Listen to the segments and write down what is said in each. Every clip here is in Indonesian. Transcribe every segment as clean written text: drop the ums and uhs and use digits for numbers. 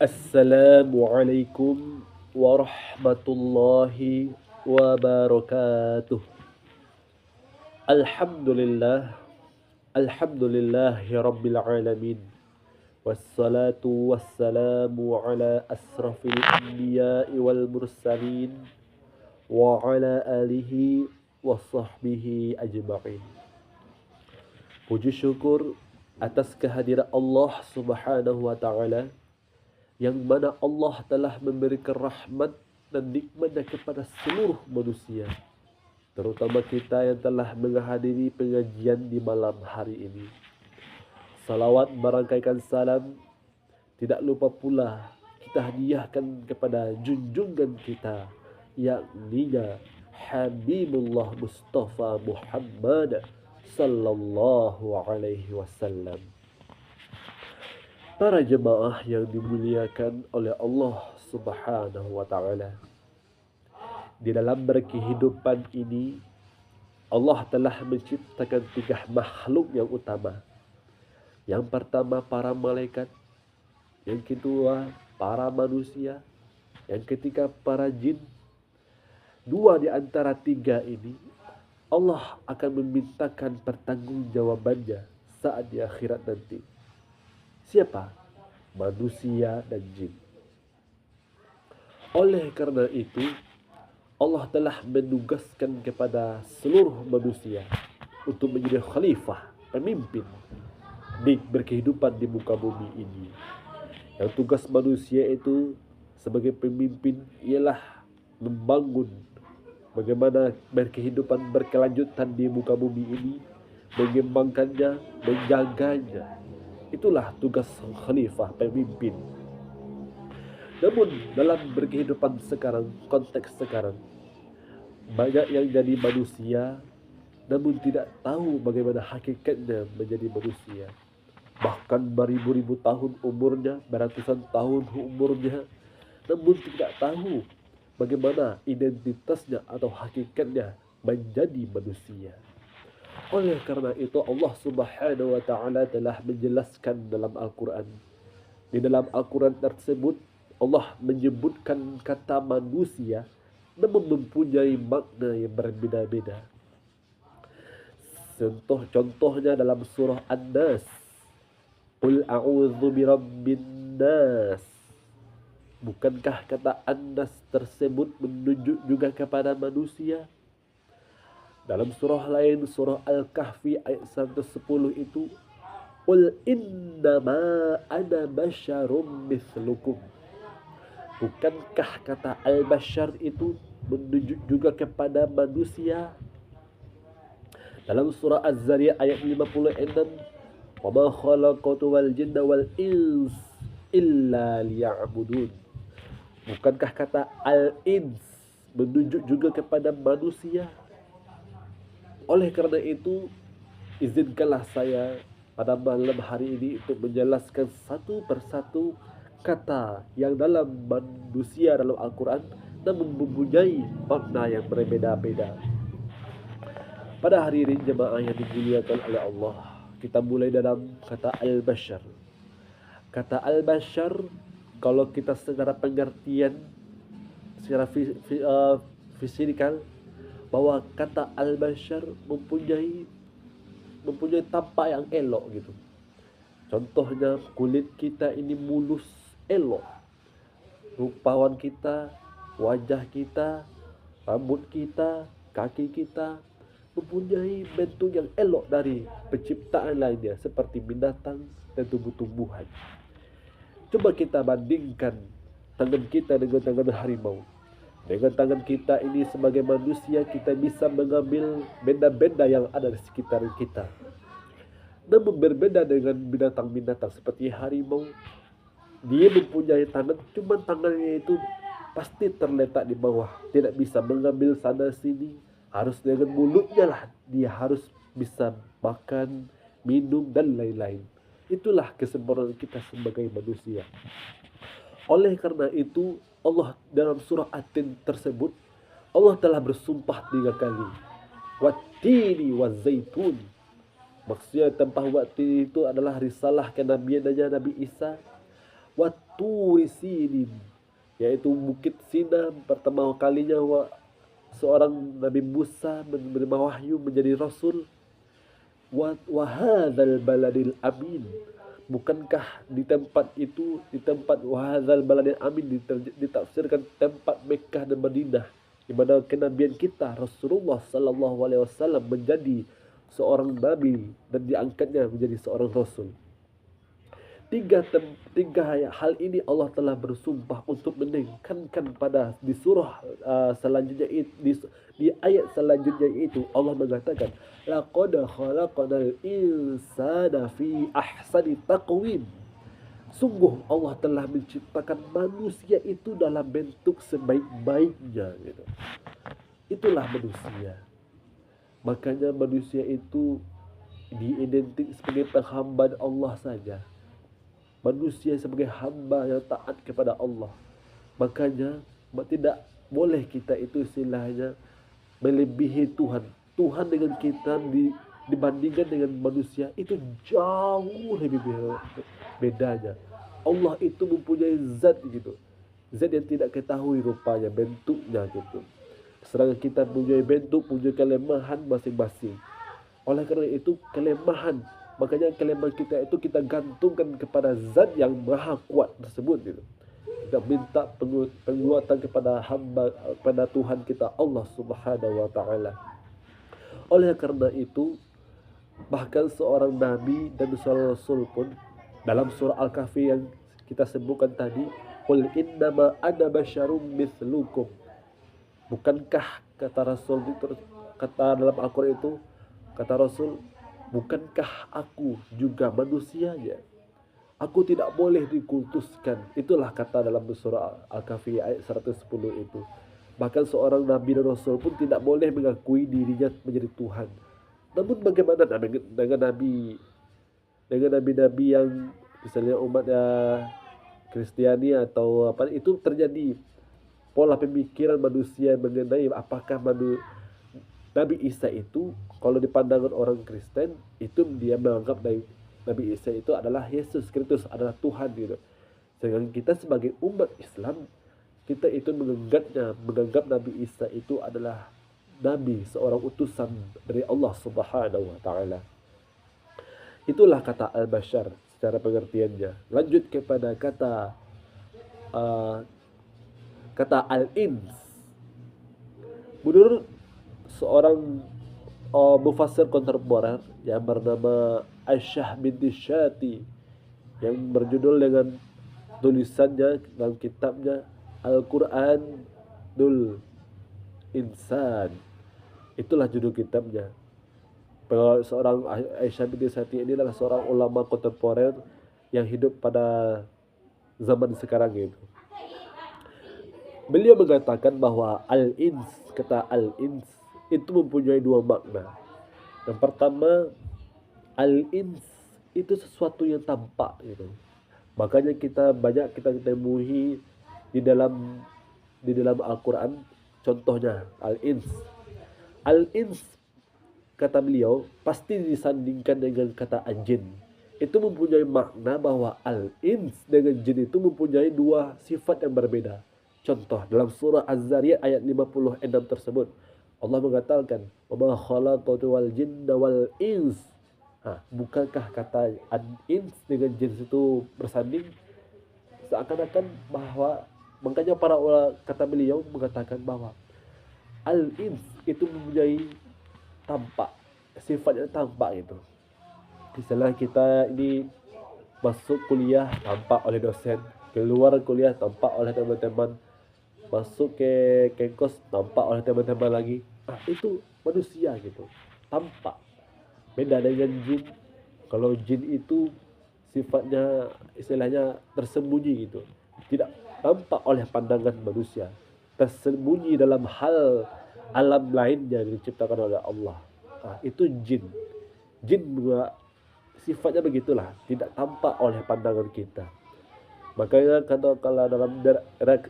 Assalamualaikum warahmatullahi wabarakatuh. Alhamdulillah, alhamdulillahi rabbil alamin. Wassalatu wassalamu ala asrafil anbiya'i wal mursalin wa ala alihi wa sahbihi ajma'in. Puji syukur atas kehadiran Allah Subhanahu wa taala yang mana Allah telah memberikan rahmat dan nikmatnya kepada seluruh manusia, terutama kita yang telah menghadiri pengajian di malam hari ini. Salawat merangkaikan salam tidak lupa pula kita hadiahkan kepada junjungan kita, yakni Habibullah Mustafa Muhammad sallallahu alaihi wasallam. Para jemaah yang dimuliakan oleh Allah Subhanahu wa taala. Di dalam berkehidupan ini Allah telah menciptakan 3 makhluk yang utama. Yang pertama para malaikat, yang kedua para manusia, yang ketiga para jin. 2 di antara 3 ini Allah akan memintakan pertanggungjawabannya saat di akhirat nanti. Siapa? Manusia dan jin. Oleh karena itu, Allah telah menugaskan kepada seluruh manusia untuk menjadi khalifah, pemimpin di berkehidupan di muka bumi ini. Yang tugas manusia itu sebagai pemimpin ialah membangun bagaimana berkehidupan berkelanjutan di muka bumi ini, mengembangkannya, menjaganya. Itulah tugas khalifah, pemimpin. Namun dalam berkehidupan sekarang, konteks sekarang, banyak yang jadi manusia namun tidak tahu bagaimana hakikatnya menjadi manusia. Bahkan beribu-ribu tahun umurnya, beratusan tahun umurnya, namun tidak tahu bagaimana identitasnya atau hakikatnya menjadi manusia. Oleh karena itu Allah Subhanahu wa taala telah menjelaskan dalam Al-Qur'an. Di dalam Al-Qur'an tersebut Allah menyebutkan kata manusia namun mempunyai makna yang berbeda-beda. Contohnya dalam surah An-Nas. Qul a'udzu birabbin nas. Bukankah kata An-Nas tersebut menunjuk juga kepada manusia? Dalam surah lain, surah Al-Kahfi ayat 110 itu, Qul innama ana basyarum mithlukum. Bukankah kata al-bashar itu menunjuk juga kepada manusia? Dalam surah Az-Zariyat ayat 56, wa ma khalaqtu wal jinna wal ins illa liya'budun. Bukankah kata al-ins menunjuk juga kepada manusia? Oleh karena itu, izinkanlah saya pada malam hari ini untuk menjelaskan satu persatu kata yang dalam manusia dalam Al-Quran namun mempunyai makna yang berbeda-beda. Pada hari ini jemaah yang dimuliakan oleh Allah, kita mulai dalam kata al-bashar. Kata al-bashar, kalau kita secara pengertian, secara fisikal, bahwa kata al-bashar mempunyai tampak yang elok gitu. Contohnya kulit kita ini mulus, elok. Rupawan kita, wajah kita, rambut kita, kaki kita mempunyai bentuk yang elok dari penciptaan lainnya seperti binatang dan tumbuh-tumbuhan. Coba kita bandingkan tangan kita dengan tangan harimau. Dengan tangan kita ini sebagai manusia, kita bisa mengambil benda-benda yang ada di sekitar kita. Namun berbeda dengan binatang-binatang seperti harimau, dia mempunyai tangan, cuma tangannya itu pasti terletak di bawah, tidak bisa mengambil sana sini. Harus dengan mulutnya lah dia harus bisa makan, minum dan lain-lain. Itulah kesempurnaan kita sebagai manusia. Oleh karena itu Allah dalam surah At-Tin tersebut, Allah telah bersumpah 3 kali. Wattini wazaitun. Maksudnya tempah waktu itu adalah risalah kenabiannya Nabi Isa. wa turi sinin, yaitu bukit Sina pertama kalinya seorang Nabi Musa menerima wahyu menjadi rasul. Wa hadzal baladil amin, bukankah di tempat itu, di tempat wa hadzal baladil amin ditafsirkan tempat Mekkah dan Madinah, di mana kenabian kita Rasulullah sallallahu alaihi wasallam menjadi seorang nabi dan diangkatnya menjadi seorang rasul. Tiga hal ini Allah telah bersumpah untuk menekankan pada di surah selanjutnya di ayat selanjutnya itu Allah mengatakan laqad khalaqnal insana fi ahsani taqwim. Sungguh Allah telah menciptakan manusia itu dalam bentuk sebaik-baiknya gitu. Itulah manusia. Makanya manusia itu diidentik sebagai penghamba Allah saja. Manusia sebagai hamba yang taat kepada Allah. Makanya tidak boleh kita itu istilahnya melebihi Tuhan. Tuhan dengan kita dibandingkan dengan manusia itu jauh lebih bedanya. Allah itu mempunyai zat gitu. Zat yang tidak ketahui rupanya, bentuknya gitu. Sedangkan kita punya bentuk, punya kelemahan masing-masing. Oleh karena itu kelemahan, makanya kelemahan kita itu kita gantungkan kepada zat yang maha kuat tersebut gitu. Kita minta penguatan kepada hamba, kepada Tuhan kita Allah Subhanahu wa taala. Oleh karena itu bahkan seorang nabi dan seorang rasul pun dalam surah Al-Kahfi yang kita sebutkan tadi, qul innama ana basyarum mithlukum. Bukankah kata Rasul itu, kata dalam Al-Quran itu, kata Rasul, bukankah aku juga manusianya? Aku tidak boleh dikultuskan. Itulah kata dalam surah Al-Kahfi ayat 110 itu. Bahkan seorang Nabi dan Rasul pun tidak boleh mengakui dirinya menjadi Tuhan. Namun bagaimana dengan nabi-nabi yang misalnya umatnya Kristiani atau apa, itu terjadi pola pemikiran manusia mengenai apakah Nabi Isa itu, kalau di pandangan orang Kristen itu dia menganggap Nabi Isa itu adalah Yesus Kristus, adalah Tuhan gitu. Sedangkan kita sebagai umat Islam, kita itu menganggap Nabi Isa itu adalah Nabi, seorang utusan dari Allah Subhanahu wa taala. Itulah kata al-bashar secara pengertiannya. Lanjut kepada kata al-ins. Menurut seorang mufassir kontemporer yang bernama Aisyah binti Syati, yang berjudul dengan tulisannya dalam kitabnya Al-Quranul Insan. Itulah judul kitabnya. Seorang Aisyah binti Syati ini adalah seorang ulama kontemporer yang hidup pada zaman sekarang itu. Beliau mengatakan bahwa al-ins, kata al-ins itu mempunyai dua makna. Yang pertama, al-ins itu sesuatu yang tampak gitu. Makanya kita temui di dalam Al-Quran, contohnya al-ins. Al-ins, kata beliau, pasti disandingkan dengan kata al-jin. Itu mempunyai makna bahwa al-ins dengan jin itu mempunyai dua sifat yang berbeda. Contoh dalam surah Az-Zariyat ayat 56 tersebut, Allah mengatakan, "Wa ma khalaqtu wal jinna wal ins." Bukankah kata al-ins dengan jin itu bersanding? Seakan-akan bahwa, makanya para ulama, kata beliau mengatakan bahwa al-ins itu mempunyai tampak, sifatnya tampak itu. Misalnya kita ini masuk kuliah tampak oleh dosen, keluar kuliah tampak oleh teman-teman, masuk ke kampus tampak oleh teman-teman lagi. Itu manusia gitu, tampak. Beda dengan jin. Kalau jin itu sifatnya istilahnya tersembunyi gitu, tidak tampak oleh pandangan manusia, tersembunyi dalam hal alam lainnya yang diciptakan oleh Allah. Itu jin. Jin juga sifatnya begitulah, tidak tampak oleh pandangan kita. Makanya kalau dalam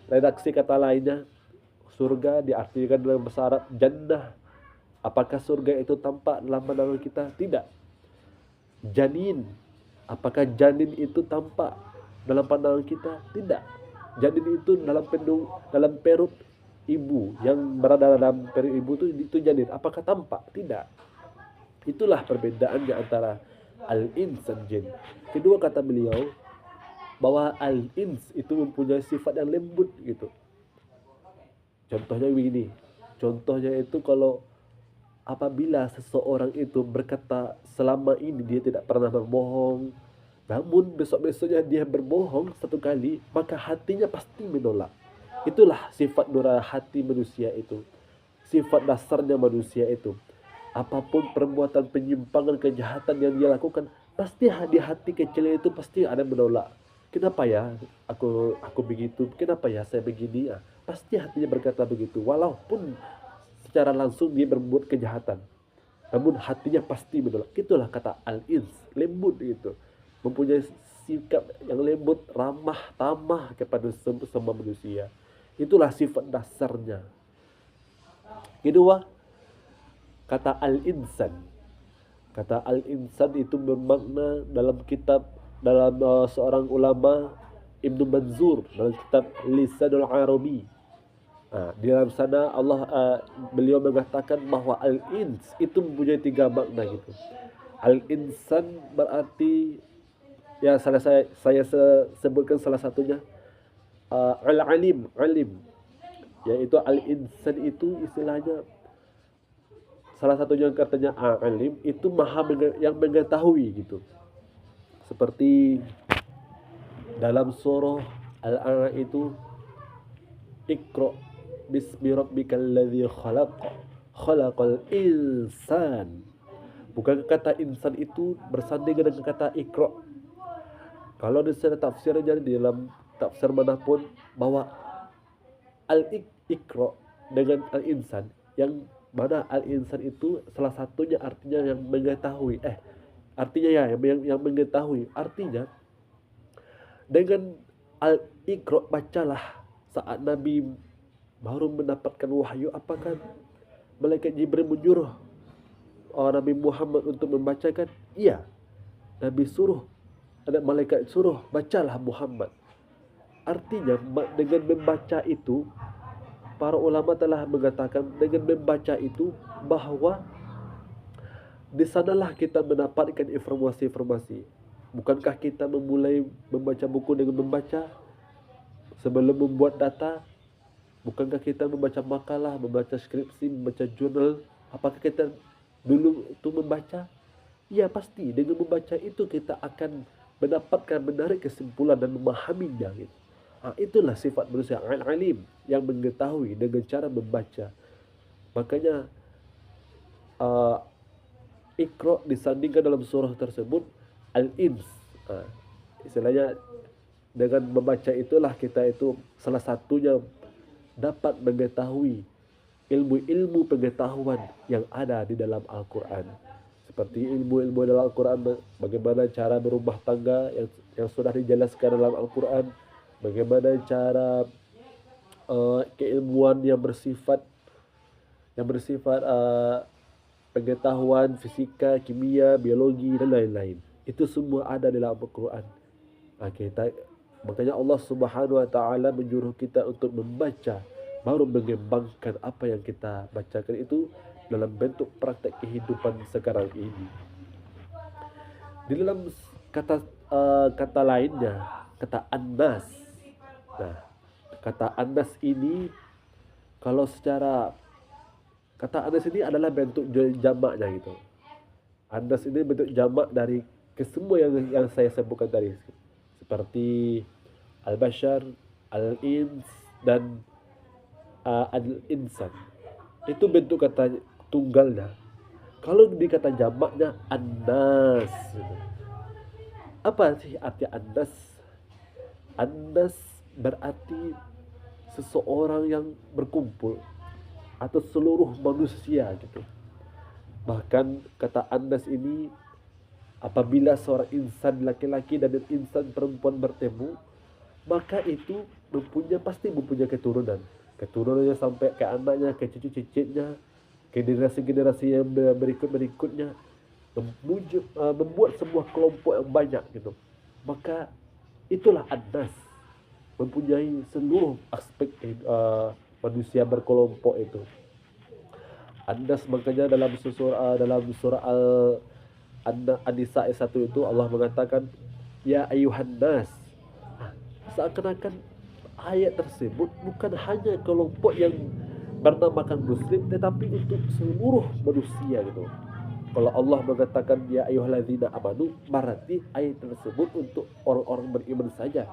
redaksi kata lainnya, surga diartikan dalam bahasa Arab jannah. Apakah surga itu tampak dalam pandangan kita? Tidak. Janin, apakah janin itu tampak? dalam pandangan kita? Tidak. Janin itu dalam perut ibu, yang berada dalam perut ibu itu janin. Apakah tampak? Tidak. Itulah perbedaannya antara al-ins dan jin. Kedua, kata beliau bahwa al-ins itu mempunyai sifat yang lembut gitu. Contohnya begini. Contohnya itu kalau apabila seseorang itu berkata selama ini dia tidak pernah berbohong, namun besok-besoknya dia berbohong satu kali, maka hatinya pasti menolak. Itulah sifat nurani hati manusia itu. Sifat dasarnya manusia itu. Apapun perbuatan penyimpangan, kejahatan yang dia lakukan, pasti di hati kecilnya itu pasti ada menolak. Kenapa ya aku begitu? Kenapa ya saya begini? Ya, pasti hatinya berkata begitu. Walaupun secara langsung dia berbuat kejahatan, namun hatinya pasti menolak. Itulah kata al-ins, lembut itu. Mempunyai sikap yang lembut, ramah, tamah kepada semua manusia. Itulah sifat dasarnya. Kedua, kata al-insan. Kata al-insan itu bermakna dalam kitab, dalam seorang ulama Ibnu Manzur, dalam kitab Lisanul Arabi. Di dalam sana beliau mengatakan bahwa al-ins itu mempunyai 3 makna gitu. Al-insan berarti ya saya sebutkan salah satunya, al-alim, alim, yaitu al-insan itu istilahnya salah satunya katanya alim itu yang mengetahui gitu. Seperti dalam surah Al-A'raf itu, Iqra bismi rabbikal ladzi khalaq, khalaqal insan. Bukan kata insan itu bersanding dengan kata Iqra. Kalau di sana tafsirnya di dalam tafsir manapun bahwa al-Iqra dengan al-insan, yang mana al-insan itu salah satunya artinya yang mengetahui. Artinya ya yang mengetahui. Artinya dengan al-Iqra bacalah saat Nabi baru mendapatkan wahyu. Apakah malaikat Jibril menyuruh Nabi Muhammad untuk membacakan? Iya. Nabi suruh, ada malaikat suruh bacalah Muhammad. Artinya dengan membaca itu, para ulama telah mengatakan dengan membaca itu bahwa di sanalah kita mendapatkan informasi-informasi. Bukankah kita memulai membaca buku dengan membaca sebelum membuat data? Bukankah kita membaca makalah, membaca skripsi, membaca jurnal? Apakah kita dulu itu membaca? Ya pasti, dengan membaca itu kita akan menarik kesimpulan dan memahaminya gitu. Itulah sifat manusia al-alim, yang mengetahui dengan cara membaca. Makanya Iqra disandingkan dalam surah tersebut al-ins. Istilahnya dengan membaca itulah kita itu salah satunya dapat mengetahui ilmu-ilmu pengetahuan yang ada di dalam Al-Quran. Seperti ilmu-ilmu dalam Al-Quran, bagaimana cara berumah tangga yang sudah dijelaskan dalam Al-Quran, bagaimana cara keilmuan yang bersifat pengetahuan fisika, kimia, biologi dan lain-lain. Itu semua ada dalam Al-Quran. Makanya Allah Subhanahu wa taala menyuruh kita untuk membaca, baru mengembangkan apa yang kita bacakan itu dalam bentuk praktek kehidupan sekarang ini. Di dalam kata lainnya, kata annas. Nah, kata annas ini, kalau secara kata annas ini adalah bentuk jamaknya gitu. Annas ini bentuk jamak dari kesemua yang saya sebutkan tadi, seperti al-bashar, al-ins dan al-insan. Itu bentuk kata tunggalnya. Kalau di kata jamaknya annas. Apa sih arti annas? Annas berarti seseorang yang berkumpul atau seluruh manusia gitu. Bahkan kata annas ini, apabila seorang insan laki-laki dan insan perempuan bertemu, maka itu pasti mempunyai keturunannya sampai ke anaknya, ke cucu-cucunya, ke generasi-generasi yang berikutnya, membuat sebuah kelompok yang banyak gitu. Maka Itulah An-Nas, mempunyai seluruh aspek manusia berkelompok itu. An-Nas, makanya dalam surah An-Nisa ayat 1 itu Allah mengatakan ya ayuhan nas. Seakan-akan ayat tersebut bukan hanya kelompok yang bernamakan muslim, tetapi untuk seluruh manusia gitu. Kalau Allah mengatakan ya ayyuhalladzina amanu, berarti ayat tersebut untuk orang-orang beriman saja.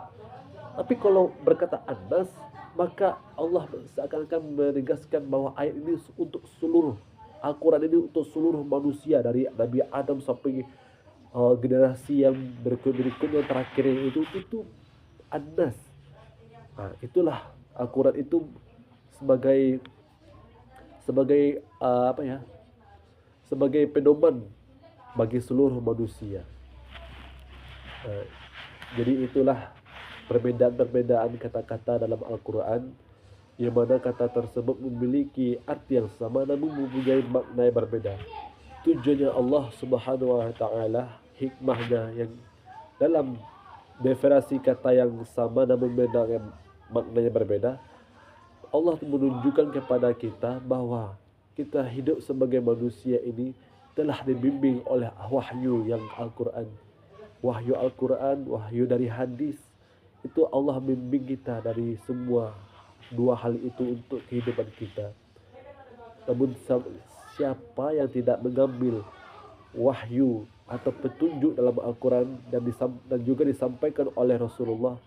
Tapi kalau berkata An-Nas, maka Allah seakan-akan menegaskan bahwa ayat ini untuk seluruh Al-Quran ini untuk seluruh manusia dari Nabi Adam sampai generasi yang berikutnya terakhir itu An-Nas. Nah, itulah Al-Quran itu sebagai sebagai sebagai pedoman bagi seluruh manusia. Jadi itulah perbedaan-perbedaan kata-kata dalam Al-Quran, yang mana kata tersebut memiliki arti yang sama namun mempunyai makna yang berbeda. Tujuannya Allah Subhanahu wa taala, hikmahnya yang dalam definisi kata yang sama namun maknanya berbeda. Allah menunjukkan kepada kita bahwa kita hidup sebagai manusia ini telah dibimbing oleh wahyu yang Al-Quran. Wahyu Al-Quran, wahyu dari hadis. Itu Allah membimbing kita dari semua dua hal itu untuk kehidupan kita. Namun siapa yang tidak mengambil wahyu atau petunjuk dalam Al-Quran dan juga disampaikan oleh Rasulullah,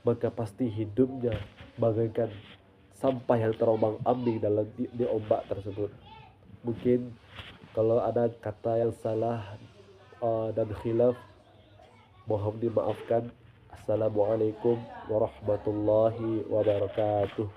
maka pasti hidupnya bagaikan sampah yang terombang-ambing dalam di ombak tersebut. Mungkin kalau ada kata yang salah dan khilaf, mohon dimaafkan. Assalamualaikum warahmatullahi wabarakatuh.